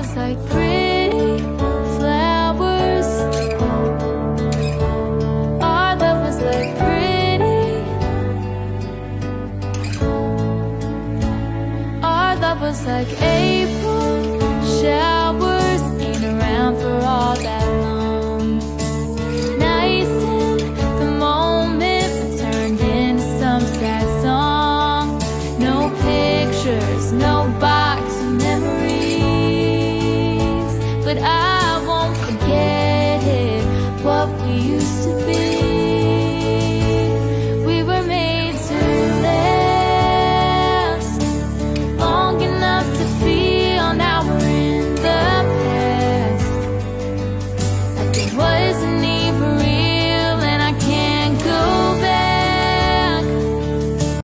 was like pretty flowers. Our love was like pretty. Our love was like April showers. Ain't around for all that long. Nice in the moment, but turned into some sad song. No pictures, no box of memories, but I